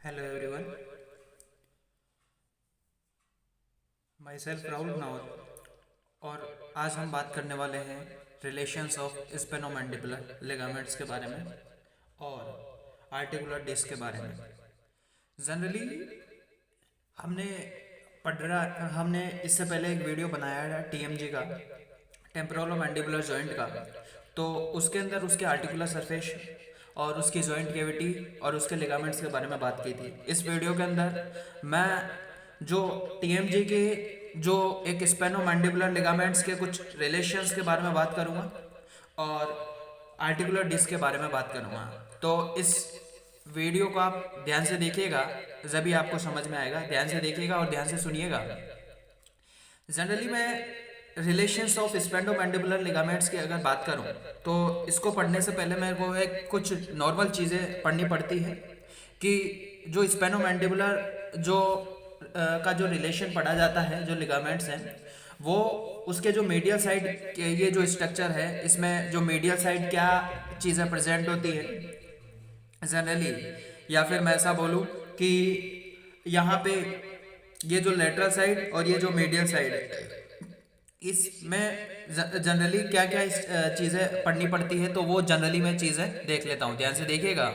Hello everyone, myself Rahul Nawar. और आज हम बात करने वाले हैं रिलेशंस ऑफ स्पेनोमैंडिबुलर लिगामेंट्स के बारे में और आर्टिकुलर डिस्क के बारे में। जनरली हमने हमने इससे पहले एक वीडियो बनाया है टीएमजी का, टेम्पोरल मैंडिबुलर जॉइंट का। तो उसके अंदर उसके आर्टिकुलर सरफेस और उसकी जॉइंट कैविटी और उसके लिगामेंट्स के बारे में बात की थी। इस वीडियो के अंदर मैं जो टीएमजी के जो एक स्पेनोमैंडिबुलर लिगामेंट्स के कुछ रिलेशंस के बारे में बात करूँगा और आर्टिकुलर डिस्क के बारे में बात करूँगा। तो इस वीडियो को आप ध्यान से देखिएगा, जभी आपको समझ में आएगा। ध्यान से देखिएगा और ध्यान से सुनिएगा। जनरली मैं रिलेशंस ऑफ स्पेंडोमैंडिबुलर लिगामेंट्स की अगर बात करूं तो इसको पढ़ने से पहले मेरे को एक कुछ नॉर्मल चीज़ें पढ़नी पड़ती है कि जो स्पेनोमैंडिबुलर जो का जो रिलेशन पढ़ा जाता है, जो लिगामेंट्स हैं, वो उसके जो मीडियल साइड ये जो स्ट्रक्चर है, इसमें जो मीडियल साइड क्या चीज़ें प्रेजेंट होती है जनरली, या फिर मैं ऐसा बोलूँ कि यहाँ पे ये जो लेटरल साइड और ये जो मीडियल साइड है, इसमें जनरली क्या क्या चीज़ें पढ़नी पड़ती है, तो वो जनरली मैं चीज़ें देख लेता हूँ। ध्यान से देखिएगा।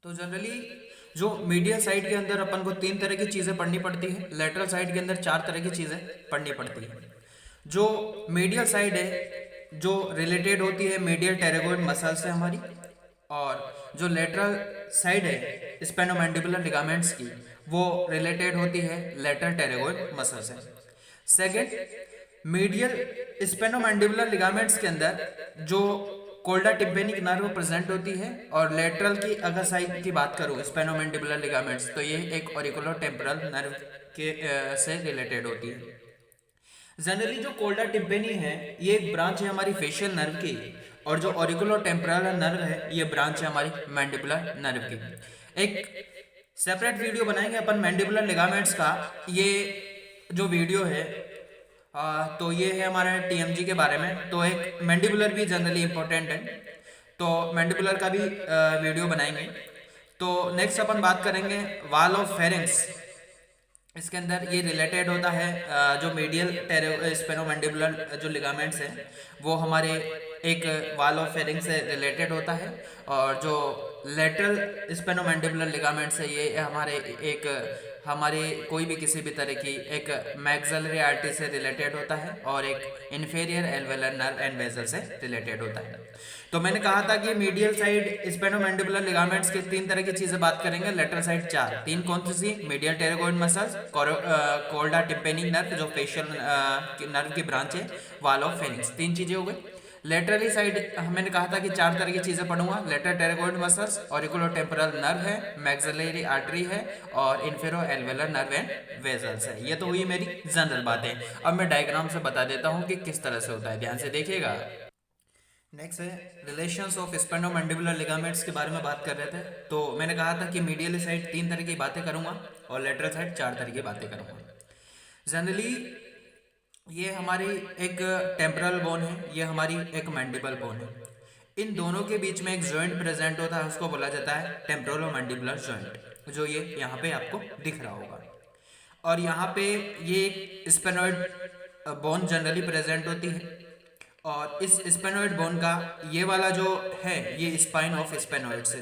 तो जनरली जो मीडियल साइड के अंदर अपन को 3 तरह की चीज़ें पढ़नी पड़ती है, लेटरल साइड के अंदर 4 तरह की चीज़ें पढ़नी पड़ती है। जो मीडियल साइड है जो रिलेटेड होती है मीडियल टेरेगोइड मसल से हमारी, और जो लेटरल साइड है स्पेनोमैंडिबुलर लिगामेंट्स की, वो रिलेटेड होती है लेटरल टेरेगोइड मसल से। सेकंड, मीडियल स्पेनोमैंडिबुलर लिगामेंट्स के अंदर जो कोल्डा टिम्पेनिक नर्व प्रेजेंट होती है, और लेटरल की अगर साइड की बात करूँ स्पेनोमैंडिबुलर लिगामेंट्स, तो ये एक ऑरिकुलो टेम्पोरल नर्व के से रिलेटेड होती है। जनरली जो कोल्डा टिम्पेनी है ये एक ब्रांच है हमारी फेशियल नर्व की, और जो ऑरिकुलो टेम्पोरल नर्व है ये ब्रांच है हमारी मैंडिबुलर नर्व की। एक सेपरेट वीडियो बनाएंगे अपन मैंडिबुलर लिगामेंट्स का। ये जो वीडियो है तो ये है हमारे टीएमजी के बारे में। तो एक मैंडिबुलर भी जनरली इंपॉर्टेंट है, तो मैंडिबुलर का भी वीडियो बनाएंगे। तो नेक्स्ट अपन बात करेंगे वाल ऑफ फेरेंक्स। इसके अंदर ये रिलेटेड होता है जो मीडियल स्पेनोमैंडिबुलर जो लिगामेंट्स हैं वो हमारे एक वाल ऑफ फेरिंग से रिलेटेड होता है, और जो लेटरल स्पेनोमैंडिबुलर लिगामेंट्स है ये हमारे कोई भी किसी भी तरह की एक मैक्सिलरी आर्टरी से रिलेटेड होता है, और एक inferior alveolar nerve and vessel से रिलेटेड होता है। तो मैंने कहा था कि मीडियल साइड स्पेनोमैंडिबुलर लिगामेंट्स के 3 तरह की चीजें बात करेंगे, लेटरल साइड 4। 3 कौन सी? Medial pterygoid muscles, chorda tympanic nerve जो फेशियल नर्व की ब्रांच है, वाल ऑफ फेनिक्स। 3 चीजें हो गई। लेटरली साइड मैंने कहा था कि 4 तरह की चीजें पढ़ूंगा। Lateral टेरेगोइड muscles, auriculo temporal nerve है, मैक्सिलरी आर्टरी है, और इन्फेरो एल्वेलर नर्व एंड वेसल्स है। ये तो हुई मेरी जनरल बातें। अब मैं डायग्राम से बता देता हूँ कि किस तरह से होता है। ध्यान से देखिएगा। नेक्स्ट है रिलेशंस ऑफ स्पेनोमैंडिबुलर लिगामेंट्स के बारे में बात कर रहे थे। तो मैंने कहा था कि मीडियल साइड 3 तरह की बातें करूंगा और लेटरल साइड 4 तरह की बातें करूंगा। जनरली ये हमारी एक टेम्पोरल बोन है, ये हमारी एक मैंडिबल बोन है। इन दोनों के बीच में एक जॉइंट प्रेजेंट होता है, उसको बोला जाता है टेम्पोरलो मैंडिबुलर जॉइंट, जो ये यहाँ पे आपको दिख रहा होगा। और यहाँ पे ये एक स्पेनोइड बोन जनरली प्रेजेंट होती है, और इस स्पेनोइड बोन का ये वाला जो है ये स्पाइन ऑफ स्पेनोइड से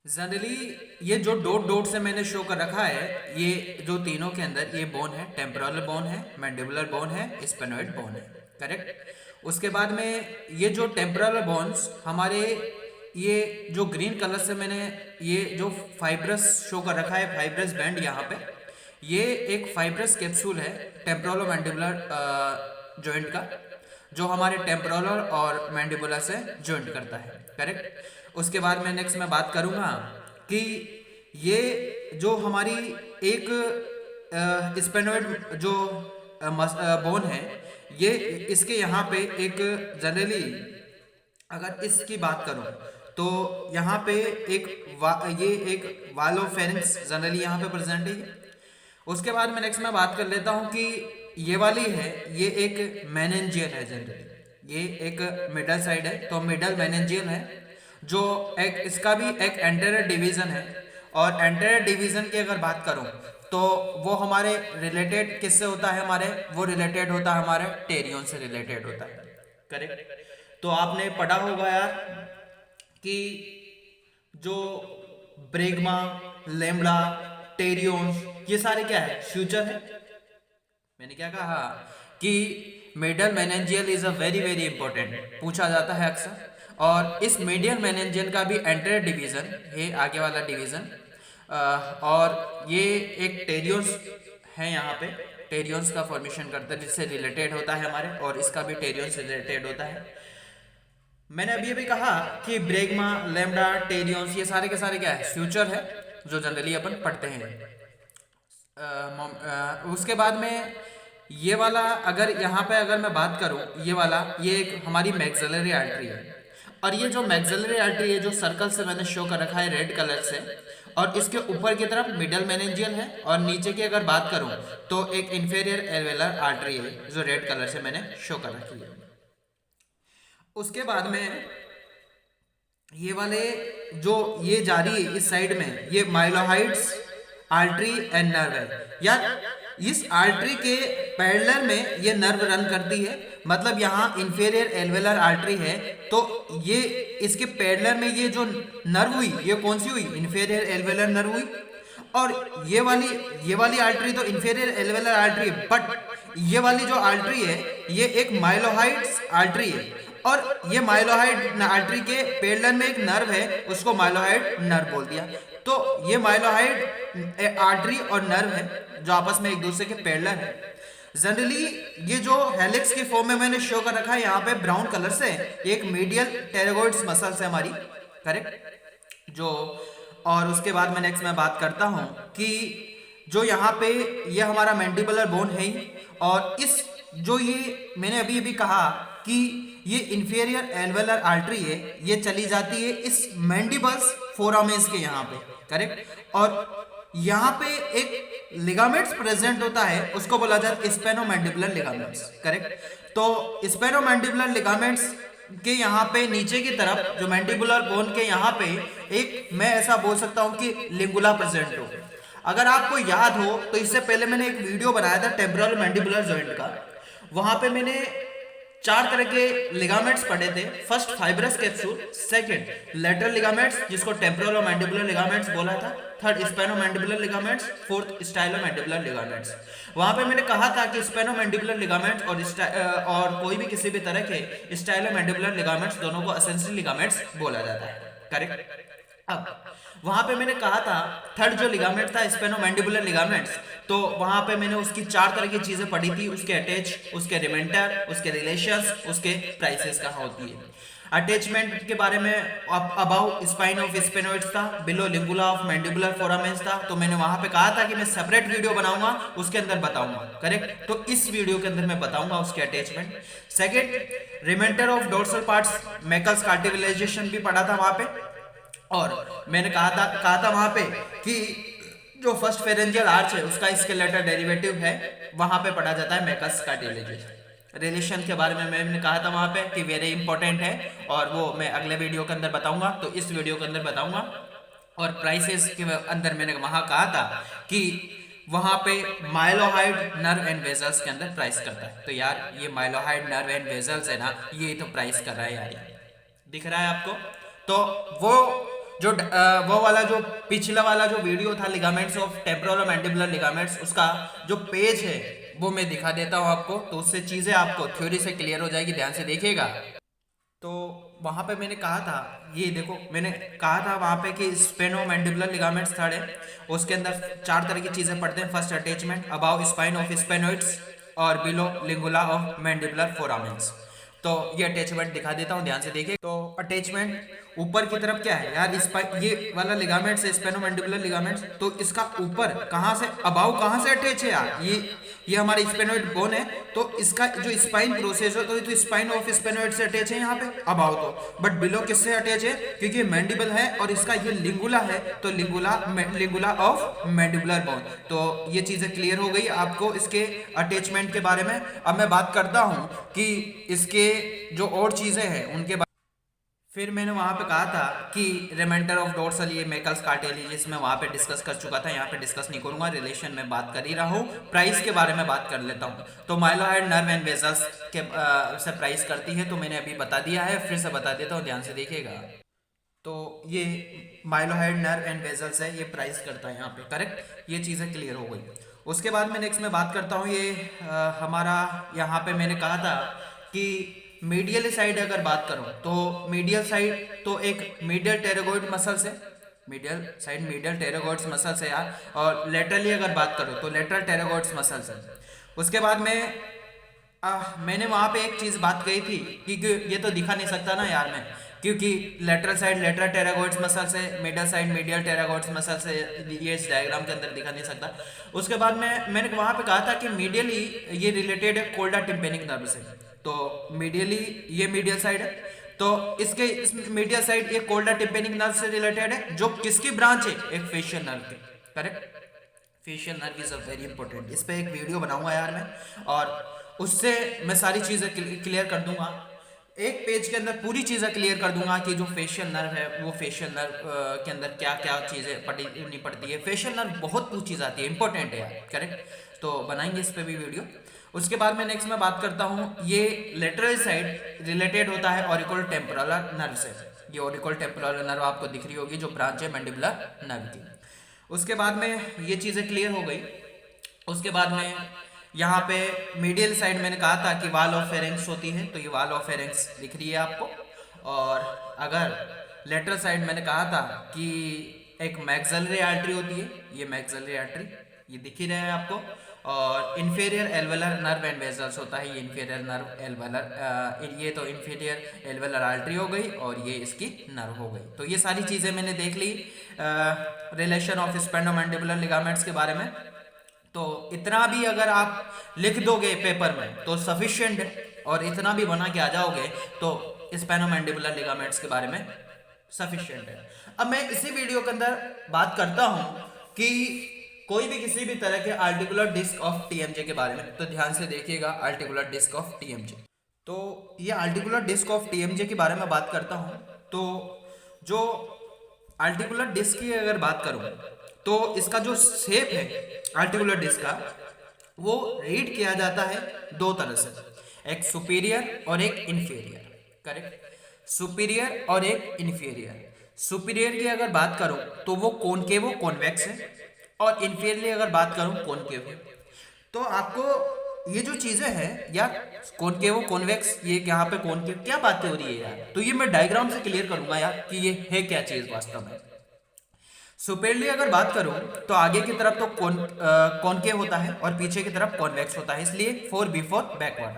जनरली ये जो डॉट डॉट से मैंने शो कर रखा है, ये जो तीनों के अंदर ये बोन है, टेम्पोरल बोन है, मैंडिबुलर बोन है, स्पेनोइड बोन है। करेक्ट। उसके बाद में ये जो टेम्पोरल बोन्स हमारे, ये जो ग्रीन कलर से मैंने ये जो फाइब्रस शो कर रखा है, फाइब्रस बैंड यहाँ पे, ये एक फाइब्रस कैप्सूल है टेम्पोरलो मैंडिबुलर जॉइंट का, जो हमारे टेम्पोरल और मैंडिबुलर से जॉइंट करता है। करेक्ट। उसके बाद में नेक्स्ट मैं बात करूंगा कि ये जो हमारी एक स्पेनोइड जो बोन है, ये इसके यहाँ पे एक जनरली अगर इसकी बात करूं तो यहाँ पे ये एक वाल ऑफ फेरिंक्स जनरली यहाँ पे प्रेजेंट है। उसके बाद में नेक्स्ट मैं बात कर लेता हूँ कि ये वाली है, ये एक मेनेंजियल है जनरली, ये एक मिडल साइड है, तो मिडल मेनेंजियल है। जो एक इसका भी एक एंटीरियर डिवीजन है। और एंटीरियर डिवीजन की अगर बात करूं तो वो हमारे रिलेटेड किससे होता है, हमारे वो रिलेटेड होता है हमारे टेरियन से रिलेटेड होता है। करेक्ट। तो आपने पढ़ा होगा यार कि जो ब्रेगमा, लेम्बडा, टेरियंस, ये सारे क्या है, फ्यूचर है। मैंने क्या कहा कि medial meningeal is a very very important, पूछा जाता है अक्सर। और इस मीडियल मेनेंजियल का भी एंटीरियर डिवीजन, ये आगे वाला डिवीजन, और ये एक टेरियंस है, यहाँ पे टेरियंस का फॉर्मेशन करता है जिससे रिलेटेड होता है हमारे, और इसका भी टेरियंस से रिलेटेड होता है। मैंने अभी अभी कहा कि ब्रेगमा, लेम्बडा, टेरियंस ये सारे के सारे क्या है, फ्यूचर है, जो जनरली अपन पढ़ते हैं। उसके बाद में ये वाला, अगर यहाँ पे अगर मैं बात करूँ, ये वाला, ये एक हमारी मैक्सिलरी आर्टरी है। और ये जो मैक्सिलरी आर्टरी है, जो सर्कल से मैंने शो कर रखा है रेड कलर से, और इसके ऊपर की तरफ मिडल मेनेंजियल है, और नीचे की अगर बात करूँ तो एक इंफीरियर एल्वेलर आर्टरी है जो रेड कलर से मैंने शो कर रखी है। उसके बाद में ये वाले जो ये जा रही है इस साइड में, ये माइलोहाइड्स आर्टरी एंड नर्व है यार। इस आर्टरी के पैरेलल में ये नर्व रन करती है, मतलब यहाँ इंफीरियर एल्वेलर आर्टरी है, तो ये इसके पैरेलल में ये जो नर्व हुई, ये कौन सी हुई, इंफीरियर एल्वेलर नर्व हुई। और ये वाली आर्टरी तो इंफीरियर एल्वेलर आर्टरी है, बट ये वाली जो आर्टरी है ये एक माइलोहाइड्स आर्टरी है, और ये माइलोहाइड आर्टरी के पैरेलल में एक नर्व है, उसको माइलोहाइड नर्व बोल दिया। तो ये माइलोहाइड आर्टरी और नर्व है जो आपस में एक दूसरे के पैरेलल है। जनरली ये जो हेलिक्स की फॉर्म में मैंने शो कर रखा है यहाँ पे ब्राउन कलर से, एक मीडियल टेरागोइड्स मसल्स है हमारी, करेक्ट। जो और उसके बाद मैं नेक्स्ट में बात करता हूँ कि जो यहाँ पे ये हमारा मैंडिबुलर बोन है, और इस जो ये मैंने अभी अभी कहा कि ये इंफीरियर एल्वेलर आर्टरी है, ये चली जाती है इस मैंडिबल्स फोरामेंस के यहाँ पे, करेक्ट। और यहाँ पे एक लिगामेंट्स प्रेजेंट होता है, उसको बोला जाता है स्पेनोमैंडिबुलर लिगामेंट्स, करेक्ट। तो स्पेनोमैंडिबुलर लिगामेंट्स के यहाँ पे नीचे की तरफ जो मैंडिबुलर बोन के यहाँ पे एक, मैं ऐसा बोल सकता हूँ कि लिंगुला प्रेजेंट हो। अगर आपको याद हो तो इससे पहले मैंने एक वीडियो बनाया था टेम्पोरल मैंडिबुलर जॉइंट का, वहां पे मैंने 4 तरह के लिगामेंट्स पढ़े थे। First fibrous capsule, second lateral ligaments जिसको टेम्पोरल मैंडिबुलर लिगामेंट्स बोला था, third स्पेनोमैंडिबुलर ligaments, fourth stylomandibular ligaments. वहां पे मैंने कहा था कि स्पेनोमैंडिबुलर लिगामेंट्स और कोई भी किसी भी तरह के स्टाइलोमैंडिबुलर लिगामेंट्स दोनों को एसेंशियल लिगामेंट्स बोला जाता है, करेक्ट। अब वहां पे मैंने कहा था थर्ड जो लिगामेंट था स्पेनोमैंडिबुलर लिगामेंट्स, तो वहां पे मैंने उसकी 4 तरह की चीजें पढ़ी थी, उसके अटैच, उसके रिमेंटर, उसके रिलेशंस, उसके प्राइसेस कहाँ होती है। अटैचमेंट के बारे में अबाउ स्पाइन ऑफ स्पेनोइड्स था, बिलो लिंगुला ऑफ मैंडिबुलर फोरामेंस था, तो मैंने वहां पे कहा था कि मैं सेपरेट वीडियो बनाऊंगा, उसके अंदर बताऊंगा, करेक्ट। तो इस वीडियो के अंदर मैं बताऊंगा उसके attachment. Second remnant of dorsal parts, Meckel's cartilage भी पढ़ा था वहां पे, और मैंने कहा था वहां पे कि जो फर्स्ट फेरेंजियल आर्च है उसका स्केलेटल डेरिवेटिव है, वहां पे पढ़ा जाता है मैकल्स कार्टिलाइजेशन। रिलेशन के बारे में मैंने कहा था वहां पे कि वेरी इंपॉर्टेंट है, और वो मैं अगले वीडियो के अंदर बताऊंगा, तो इस वीडियो के अंदर बताऊंगा। और प्राइसेस के अंदर मैंने वहां कहा था कि वहां पे माइलोहाइड नर्व एंड वेजल्स के अंदर प्राइस करता है। तो यार ये माइलोहाइड नर्व एंड वेजल्स है ना, ये तो प्राइस कर रहा है यार, दिख रहा है आपको। तो वो वाला जो पिछला वाला जो वीडियो था ligaments of temporal mandibular ligaments, उसका जो पेज है वो मैं दिखा देता हूं आपको, तो उससे चीजें आपको थ्योरी से क्लियर हो जाएगी, ध्यान से देखिएगा। तो वहां पे मैंने कहा था, ये देखो मैंने कहा था वहां पे कि स्पेनोमैंडिबुलर लिगामेंट्स थर्ड है, उसके अंदर 4 तरह की चीजें पढ़ते हैं। First attachment above spine of sphenoids और below lingula of mandibular foramens. तो ये अटैचमेंट दिखा देता हूँ, ध्यान से देखिए। तो अटैचमेंट ऊपर की तरफ क्या है यार, ये वाला लिगामेंट्स है स्पेनोमैंडिबुलर लिगामेंट्स, तो इसका ऊपर कहाँ से, अबाव कहाँ से अटैच है यार, ये हमारा स्पेनोइड बोन है, तो इसका जो स्पाइन प्रोसेस है तो स्पाइन ऑफ स्पेनोइड से अटैच है यहाँ पे अबाव, तो बट बिलो किससे अटैच है, क्योंकि मैंडिबल है और इसका ये लिंगुला है, तो लिंगुला ऑफ मैंडिबुलर बोन। तो ये चीजें क्लियर हो गई आपको इसके अटैचमेंट के बारे में। अब मैं बात करता हूँ कि इसके जो और चीजें हैं उनके बारे। फिर मैंने वहाँ पे कहा था कि रिमाइंडर ऑफ डोर्सल, ये मैकल्स कार्टिलेजिस में वहाँ पे डिस्कस कर चुका था, यहाँ पे डिस्कस नहीं करूँगा, रिलेशन में बात कर ही रहा हूँ। प्राइस के बारे में बात कर लेता हूँ। तो माइलोहाइड नर्व एंड वेजल्स के से प्राइस करती है, तो मैंने अभी बता दिया है, फिर से बता देता हूँ, ध्यान से देखिएगा। तो ये माइलोहाइड नर्व एंड वेजल्स है, ये प्राइस करता है यहाँ पे, करेक्ट। ये चीज़ें क्लियर हो गई। उसके बाद मैं नेक्स्ट में बात करता हूँ, ये हमारा यहाँ पे मैंने कहा था कि मीडियल साइड अगर बात करूँ तो मीडियल साइड तो एक मीडियल टेरागोइड मसल्स है, मीडियल साइड मीडियल टेरागोइड्स मसल्स है यार। और लेटरली अगर बात करूँ तो लेटरल टेरागोइड्स मसल्स है। उसके बाद में मैंने वहाँ पे एक चीज़ बात कही थी कि ये तो दिखा नहीं सकता ना यार मैं, क्योंकि लेटरल साइड लेटरल टेरागोइड्स मसल्स है, मीडियल साइड मीडियल टेरागोइड्स मसल्स है, ये इस डायग्राम के अंदर दिखा नहीं सकता। उसके बाद में मैंने वहाँ पे कहा था कि मीडियली ये रिलेटेड है कोल्डा टिम्पेनिक नर्व से। तो मीडियली ये मीडियल साइड है, तो इसके इस मीडियल साइड ये कोल्डा टिम्पेनिक नर्व से रिलेटेड है, जो किसकी ब्रांच है, एक फेशियल नर्व की, correct. Facial nerve is a very important, इस पे एक वीडियो बनाऊंगा यार मैं, और उससे मैं सारी चीज़ें क्लियर कर दूंगा। एक पेज के अंदर पूरी चीज़ें क्लियर कर दूंगा कि जो फेशियल नर्व है, वो फेशियल नर्व के अंदर क्या क्या चीज़ें नहीं पड़ती है। फेशियल नर्व बहुत पूछी जाती है, इंपॉर्टेंट है यार, करेक्ट। तो बनाएंगे इस पे भी वीडियो। उसके बाद में नेक्स्ट मैं बात करता हूँ, ये लेटरल साइड रिलेटेड होता है ऑरिकुलर टेम्पोरल नर्व से। ये ऑरिकुलर टेम्पोरल नर्व आपको दिख रही होगी, जो ब्रांच है मैंडिबुलर नर्व की। उसके बाद में ये चीज़ें क्लियर हो गई। उसके बाद में यहाँ पे मीडियल साइड मैंने कहा था कि वाल ऑफ फेरेंक्स होती है, तो ये वाल ऑफ फेरेंक्स दिख रही है आपको। और अगर लेटरल साइड मैंने कहा था कि एक मैक्सिलरी आर्टरी होती है, ये मैक्सिलरी आर्टरी ये दिख ही रहा है आपको। और inferior alveolar nerve and vessels होता है, ये इन्फीरियर नर्व एल्वेलर, ये तो इन्फीरियर एल्वेलर आर्टरी हो गई, और ये इसकी नर्व हो गई। तो ये सारी चीज़ें मैंने देख ली रिलेशन ऑफ स्पेनोमैंडिबुलर लिगामेंट्स के बारे में। तो इतना भी अगर आप लिख दोगे पेपर में तो सफिशिएंट है, और इतना भी बना के आ जाओगे तो स्पेनोमैंडिबुलर लिगामेंट्स के बारे में सफिशिएंट है। अब मैं इसी वीडियो के अंदर बात करता हूं कि कोई भी किसी भी तरह के आर्टिकुलर डिस्क ऑफ टीएमजे के बारे में, तो ध्यान से देखिएगा आर्टिकुलर डिस्क ऑफ टीएमजे। तो ये आर्टिकुलर डिस्क ऑफ टीएमजे के बारे में बात करता हूं। तो जो आर्टिकुलर डिस्क की अगर बात करूं तो इसका जो शेप है आर्टिकुलर डिस्क का, वो रीड किया जाता है दो तरह से, एक सुपीरियर और एक इन्फीरियर, करेक्ट। सुपीरियर और एक इन्फीरियर। सुपीरियर की अगर बात करूं तो वो कॉनकेव कॉन्वेक्स है, और इन्फीरियर अगर बात करूं कॉनकेव है। तो आपको ये जो चीजें हैं यार, कॉनकेव कॉन्वेक्स, ये यहाँ पे कॉनकेव, क्या बातें हो रही है यार, तो ये मैं डायग्राम से क्लियर करूंगा यार कि ये है क्या चीज वास्तव में। सुपेरली अगर बात करूं तो आगे की तरफ तो कॉनकेव होता है और पीछे की तरफ कॉन्वेक्स होता है, इसलिए फोर बिफोर बैकवर्ड।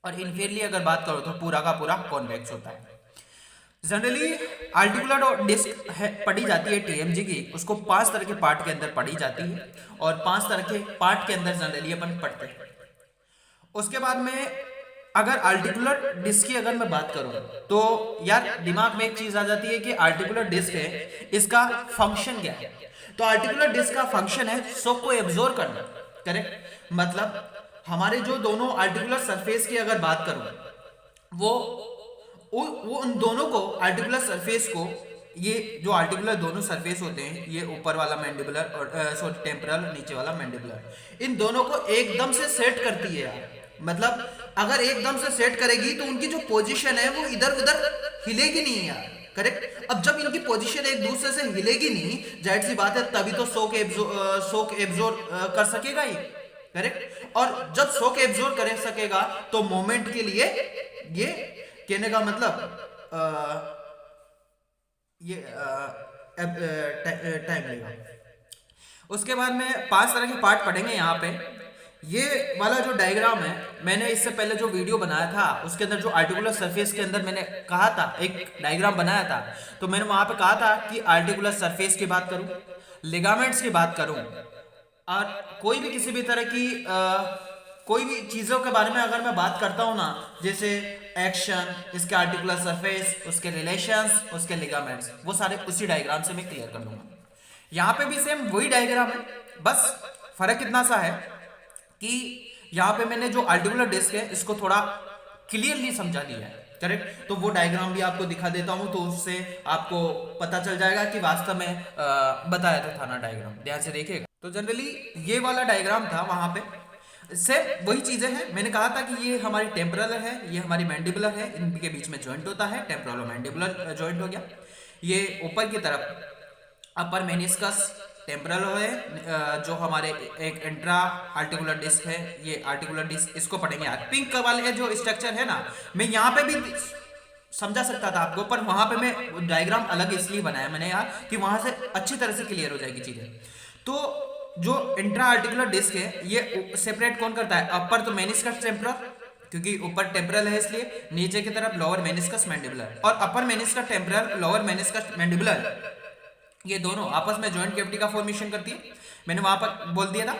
और इनफेरली अगर बात करो तो पूरा का पूरा कॉन्वेक्स होता है। जनरली आर्टिकुलर डिस्क पढ़ी जाती है टीएमजी की, उसको 5 तरह के पार्ट के अंदर पढ़ी जाती है, और 5 तरह के पार्ट के अंदर जनरली अपन पढ़ते हैं। उसके बाद में अगर आर्टिकुलर डिस्क की अगर मैं बात करूं तो यार दिमाग में एक चीज आ जाती है कि आर्टिकुलर डिस्क है, इसका फंक्शन क्या है। तो आर्टिकुलर डिस्क का फंक्शन है शॉक को एब्जॉर्ब करना, करेक्ट। मतलब हमारे जो दोनों आर्टिकुलर सरफेस की अगर बात करूं वो उन दोनों को, आर्टिकुलर सरफेस को, ये जो आर्टिकुलर दोनों सरफेस होते हैं, ये ऊपर वाला मैंडिबुलर और सॉरी टेम्पोरल, नीचे वाला मैंडिबुलर, इन दोनों को एकदम से सेट करती है यार। मतलब अगर एकदम से सेट करेगी तो उनकी जो पोजीशन है वो इधर उधर हिलेगी नहीं यार, करेक्ट। अब जब इनकी पोजीशन एक दूसरे से हिलेगी नहीं, जाहिर सी बात है तभी तो शॉक एब्जॉर्ब कर सकेगा ही, करेक्ट। और जब शॉक एब्जॉर्ब कर सकेगा तो मोमेंट के लिए ये कहने का मतलब ये टाइम लेगा। उसके बाद में 5 तरह के पार्ट पढ़ेंगे यहाँ पे। ये वाला जो डायग्राम है, मैंने इससे पहले जो वीडियो बनाया था उसके अंदर जो आर्टिकुलर सरफेस के अंदर मैंने कहा था, एक डायग्राम बनाया था, तो मैंने वहां पे कहा था कि आर्टिकुलर सरफेस की बात करूं, लिगामेंट्स की बात करूं, और कोई भी किसी भी तरह की कोई भी चीज़ों के बारे में अगर मैं बात करता हूँ ना, जैसे एक्शन, इसके आर्टिकुलर सरफेस, उसके रिलेशंस, उसके लिगामेंट्स, वो सारे उसी डायग्राम से मैं क्लियर कर दूंगा। यहाँ पे भी सेम वही डायग्राम है, बस फर्क इतना सा है कि यहाँ पे मैंने जो आर्टिकुलर डिस्क है इसको थोड़ा क्लियरली समझा दिया है, करेक्ट। तो वो डायग्राम भी आपको दिखा देता हूँ, तो उससे आपको पता चल जाएगा कि वास्तव में बताया तो था ना डायग्राम। ध्यान से देखिएगा। तो जनरली ये वाला डायग्राम था, वहां पे से वही चीजें हैं। मैंने कहा था कि ये हमारी टेम्पोरल है, ये हमारी मैंडिबुलर है, इनके बीच में जॉइंट होता है, टेम्पोरल और मैंडिबुलर जॉइंट हो गया। ये ऊपर की तरफ अपर मेनिस्कस टेम्परल है, जो हमारे एक इंट्रा आर्टिकुलर डिस्क है, ये आर्टिकुलर डिस्क, इसको पढ़ेंगे यार। पिंक वाले जो स्ट्रक्चर है ना, मैं यहाँ पे भी समझा सकता था आपको, पर वहां पे मैं डायग्राम अलग इसलिए बनाया मैंने यार कि वहां से अच्छी तरह से क्लियर हो जाएगी चीजें। तो जो इंट्रा आर्टिकुलर डिस्क है, ये सेपरेट कौन करता है? अपर तो मेनिस्कस टेम्परल, क्योंकि ऊपर टेम्परल है इसलिए, नीचे की तरफ लोअर मेनिस्कस मैंडिबुलर, और upper meniscus temporal, lower meniscus mandibular, ये दोनों आपस में जॉइंट कैविटी का फॉर्मेशन करती है। मैंने वहां पर बोल दिया था।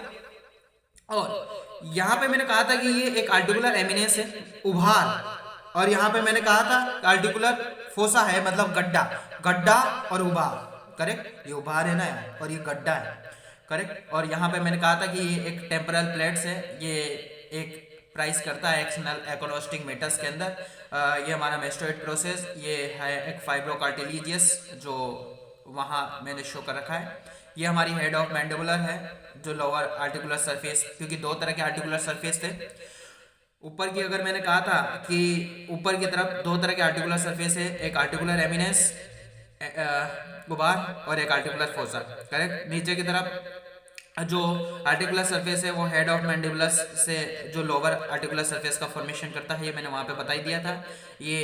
और यहां पे मैंने कहा था कि ये एक आर्टिकुलर एमिनेंस है, उभार, और यहां पे मैंने कहा था आर्टिकुलर फोसा है, मतलब गड्ढा, गड्ढा और उभार, करेक्ट। ये उभार है ना और ये गड्ढा है, करेक्ट। और यहाँ पे मैंने कहा था कि ये एक टेम्परल प्लेट्स है, ये एक प्राइस करता है एक्सटर्नल एकोनोस्टिक मेटल्स के अंदर। ये हमारा मेस्टोइड प्रोसेस, ये है एक फाइब्रोकार्टिलीजियस जो वहाँ मैंने शो कर रखा है। ये हमारी हेड ऑफ मैंडिबुलर है, जो लोअर आर्टिकुलर सरफेस, क्योंकि दो तरह के आर्टिकुलर सरफेस थे। ऊपर की अगर मैंने कहा था कि ऊपर की तरफ दो तरह के आर्टिकुलर सरफेस है, एक आर्टिकुलर एमिनेंस गुबार और एक आर्टिकुलर फोसा, करेक्ट। नीचे की तरफ जो आर्टिकुलर सरफेस है वो हेड ऑफ मैंडिबुलस से जो लोअर आर्टिकुलर सरफेस का फॉर्मेशन करता है, ये मैंने वहाँ पे बता ही दिया था। ये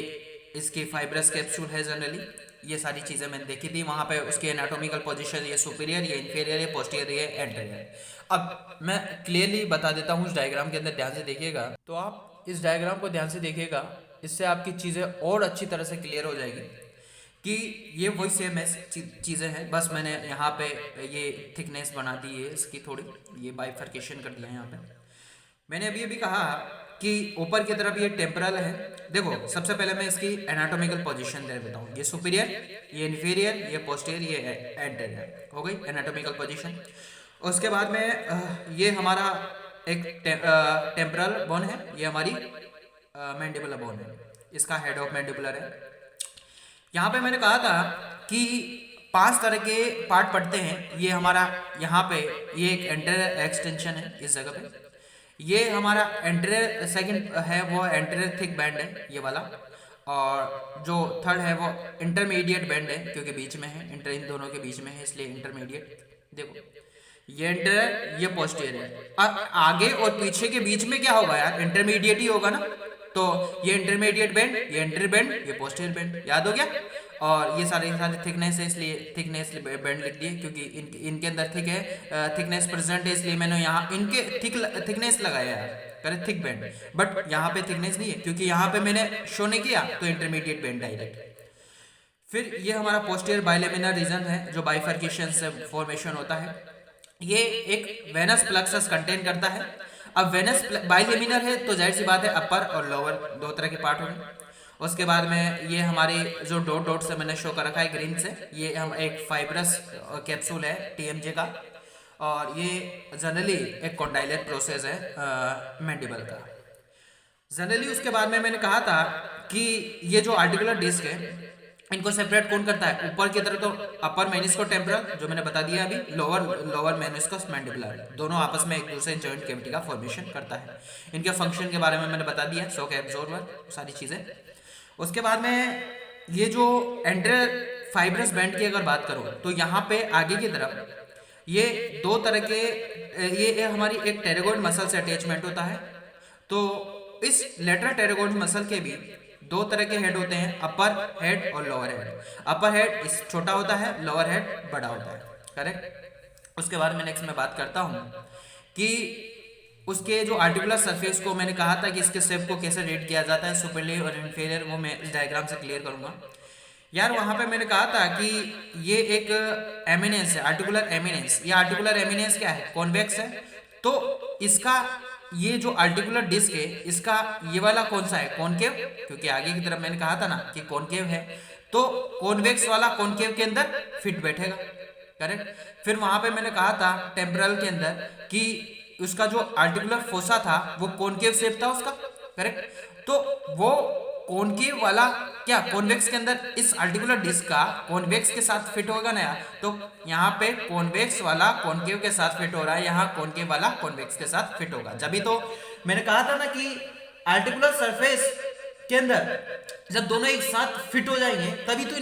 इसकी फाइब्रस कैप्सूल है जनरली, ये सारी चीज़ें मैंने देखी थी वहाँ पे। उसकी एनाटॉमिकल पोजीशन, ये सुपीरियर, ये इन्फीरियर, ये पोस्टीरियर, ये एंटीरियर। अब मैं क्लियरली बता देता हूँ इस डायग्राम के अंदर, ध्यान से देखिएगा। तो आप इस डायग्राम को ध्यान से देखिएगा, इससे आपकी चीज़ें और अच्छी तरह से क्लियर हो जाएगी कि ये वही सेम चीज़ें हैं, बस मैंने यहाँ पे ये थिकनेस बना दी है इसकी थोड़ी, ये बाइफर्केशन कर दिया यहाँ पे। मैंने अभी अभी कहा कि ऊपर की तरफ ये टेम्परल है। देखो सबसे पहले मैं इसकी एनाटॉमिकल पोजीशन दे देता हूँ, ये सुपीरियर, ये इन्फीरियर, ये पोस्टीरियर, ये एंटीरियर, हो गई एनाटॉमिकल पोजीशन। उसके बाद में ये हमारा एक टेम्परल बोन है, ये हमारी मैंडिबुलर बोन है, इसका हेड ऑफ मैंडिबुलर है। यहाँ पे मैंने कहा था कि 5 तरह के पार्ट पढ़ते हैं। ये हमारा यहाँ पे ये एक एंटीरियर एक्सटेंशन है इस जगह पे, ये हमारा एंटीरियर सेकंड है वो एंटीरियर थिक बैंड है ये वाला, और जो थर्ड है वो इंटरमीडिएट बैंड है, क्योंकि बीच में है, इंटर इन दोनों के बीच में है इसलिए इंटरमीडिएट। देखो ये एंटीरियर, ये पोस्टीरियर, आगे और पीछे के बीच में क्या होगा यार? इंटरमीडिएट ही होगा ना। तो ये इंटरमीडिएट बैंड, ये एंटीरियर बैंड, ये पोस्टीरियर बैंड, याद हो गया। और ये सारे थिकनेस है, इसलिए थिकनेस बैंड लिख दिए, क्योंकि इनके अंदर थिक है, थिकनेस प्रेजेंट है, इसलिए मैंने यहाँ इनके थिकनेस लगाया है, करे थिक बैंड। बट यहाँ पे थिकनेस नहीं है, क्योंकि यहाँ पे मैंने शो नहीं किया, तो इंटरमीडिएट बैंड डायरेक्ट। फिर ये हमारा पोस्टीरियर बाइलेमिनर रीजन है, जो बाइफर्केशन से फॉर्मेशन होता है। ये एक वेनस प्लक्सस कंटेन करता है। अब वेनस बाइलेमिनर है तो जाहिर सी बात है अपर और लोअर दो तरह के पार्ट होंगे। उसके बाद में ये हमारी जो डॉट डॉट से मैंने शो कर रखा है ग्रीन से, ये हम एक फाइब्रस कैप्सूल है टीएमजे का, और ये जनरली एक कॉन्डाइलेट प्रोसेस है मैंडिबल का जनरली। उसके बाद में मैंने कहा था कि ये जो आर्टिकुलर डिस्क है इनको सेपरेट कौन करता है? ऊपर की तरफ तो अपर मेनिस्को टेम्पोरल, जो मैंने बता दिया अभी, लोअर मेनिस्कस मैंडिबुलर, दोनों आपस में एक दूसरे जॉइंट कैविटी का फॉर्मेशन करता है। इनके फंक्शन के बारे में मैंने बता दिया, शॉक एब्जॉर्बर, सारी चीजें। उसके बाद में ये जो एंटीरियर फाइब्रस बैंड की अगर बात करो, तो यहाँ पे आगे की तरफ ये दो तरह के, ये हमारी एक टेरागोइड मसल से अटैचमेंट होता है। तो इस लेटरल टेरागोइड मसल के भी दो तरह के हेड होते हैं, अपर हेड और लोअर हेड। अपर हेड इस छोटा होता है, लोअर हेड बड़ा होता है, करेक्ट। उसके बाद में नेक्स्ट मैं बात करता हूँ कि उसके जो आर्टिकुलर सरफेस को मैंने कहा था कि इसके शेप को कैसे रेट किया जाता है, सुपीरियर और इन्फीरियर, वो मैं इस डायग्राम से क्लियर करूंगा यार। वहां पे मैंने कहा था कि ये एक एमिनेंस है, आर्टिकुलर एमिनेंस। ये आर्टिकुलर एमिनेंस क्या है? कॉन्वेक्स है। तो इसका ये जो आर्टिकुलर डिस्क है, इसका ये वाला कौन सा है? कॉनकेव, क्योंकि आगे की तरफ मैंने कहा था ना कि कॉनकेव है, तो कॉन्वेक्स वाला कॉनकेव के अंदर फिट बैठेगा, करेक्ट। फिर वहां पे मैंने कहा था टेम्पोरल के अंदर कि उसका जो आर्टिकुलर फोसा था वो कॉनकेव शेप था उसका, करेक्ट। तो वो कॉनकेव वाला क्या कॉन्वेक्स के अंदर इस आर्टिकुलर डिस्क का कॉन्वेक्स के साथ फिट होगा ना यार, तो यहाँ पे कॉन्वेक्स वाला कॉनकेव के साथ फिट हो रहा है, यहाँ कॉनकेव वाला कॉन्वेक्स के साथ फिट होगा। जब तो मैंने कहा था ना कि आर्टिकुलर सरफेस के अंदर जब दोनों एक साथ फिट हो जाएंगे तभी तो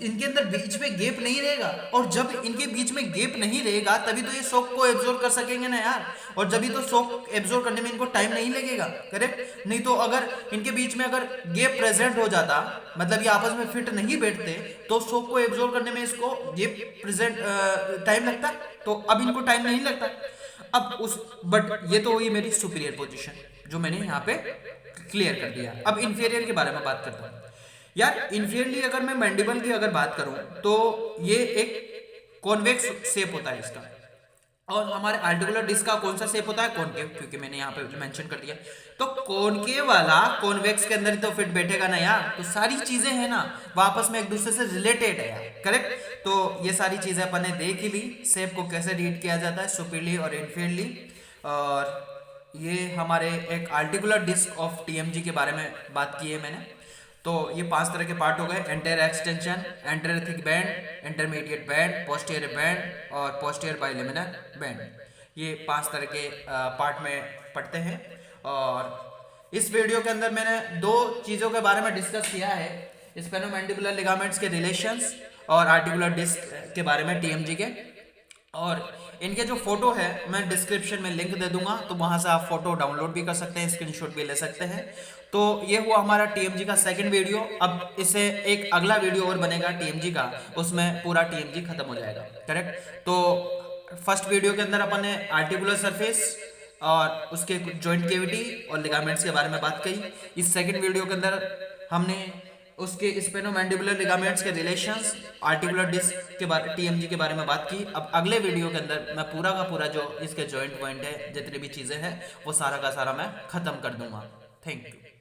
इनके अंदर बीच में गैप नहीं रहेगा, और जब इनके बीच में गैप नहीं रहेगा तभी तो ये शॉक को एब्जॉर्ब कर सकेंगे ना यार, और जब तो शॉक एब्जॉर्ब करने में इनको टाइम नहीं लगेगा, करेक्ट। नहीं तो अगर इनके बीच में अगर गैप प्रेजेंट हो जाता, मतलब ये आपस में फिट नहीं बैठते, तो शॉक को एब्जॉर्ब करने में इसको गैप प्रेजेंट टाइम लगता, तो अब इनको टाइम नहीं लगता। बट ये तो हुई मेरी सुपीरियर पोजीशन जो मैंने यहाँ पे क्लियर कर दिया। अब इन्फीरियर के बारे में बात करता हूँ यार। इन्फीरियरली अगर मैं मैंडिबल की अगर बात करूँ तो ये एक कॉन्वेक्स शेप होता है इसका, और हमारे आर्टिकुलर डिस्क का कौन सा शेप होता है, कॉनकेव, क्योंकि मैंने यहाँ पे मेंशन कर दिया। तो कॉनकेव वाला कॉन्वेक्स के अंदर ही तो फिट बैठेगा ना यार, तो सारी चीजें हैं ना वो आपस में एक दूसरे से रिलेटेड है यार, करेक्ट। तो ये सारी चीजें अपन ने देख ही ली, शेप को कैसे रीड किया जाता है सुपीरियरली और इन्फीरियरली। और ये हमारे एक आर्टिकुलर डिस्क ऑफ टीएमजी के बारे में बात की है मैंने। तो ये 5 तरह के पार्ट हो गए: anterior extension, anterior thick band, intermediate band, posterior band और पोस्टीरियर बाइलेमिनर बैंड। ये 5 तरह के पार्ट में पढ़ते हैं। और इस वीडियो के अंदर मैंने 2 चीज़ों के बारे में डिस्कस किया है: स्पेनोमैंडिबुलर लिगामेंट्स के रिलेशंस और आर्टिकुलर डिस्क के बारे में टीएमजी के। और इनके जो फोटो है मैं डिस्क्रिप्शन में लिंक दे दूंगा, तो वहां से आप फोटो डाउनलोड भी कर सकते हैं, स्क्रीनशॉट भी ले सकते हैं। तो ये हुआ हमारा टीएमजी का सेकंड वीडियो। अब इसे एक अगला वीडियो और बनेगा टीएमजी का, उसमें पूरा टीएमजी खत्म हो जाएगा, करेक्ट। तो फर्स्ट वीडियो के अंदर अपन ने आर्टिकुलर सरफेस और उसके जॉइंट कैविटी और लिगामेंट्स के बारे में बात की। इस सेकंड वीडियो के अंदर हमने उसके स्पेनोमैंडिबुलर लिगामेंट्स के रिलेशंस, आर्टिकुलर डिस्क के बारे टीएमजी के बारे में बात की। अब अगले वीडियो के अंदर मैं पूरा का पूरा जो इसके जॉइंट पॉइंट है, जितनी भी चीज़ें हैं, वो सारा का सारा मैं खत्म कर दूंगा। Thank you.